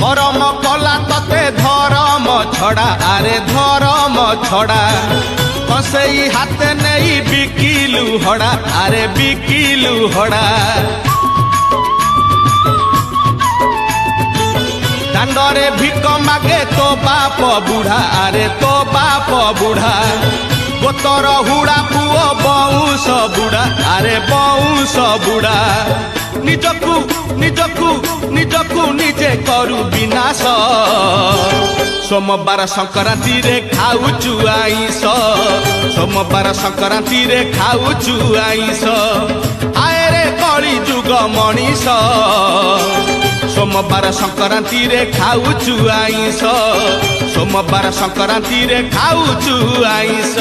करम कला तते धरम छड़ा अरे धरम छड़ा कसई हाथ नहीं बिकिलु हड़ा अरे बिकिलु हड़ा दांडरे भिक मागे तो बाप बुढ़ा अरे तो बाप बुढ़ा गोतर हुड़ा पुओ बउस बुढ़ा अरे बउस बुढ़ा निजकु निजकु निजकु निजे करू विनाश सोमवार संक्रांति रे खाऊचु आइस सोमवार संक्रांति रे खाऊचु आइस आए रे कली जुग मनीष सोमवार संक्रांति रे खाऊचु आइस सोमवार संक्रांति रे खाऊचु आइस।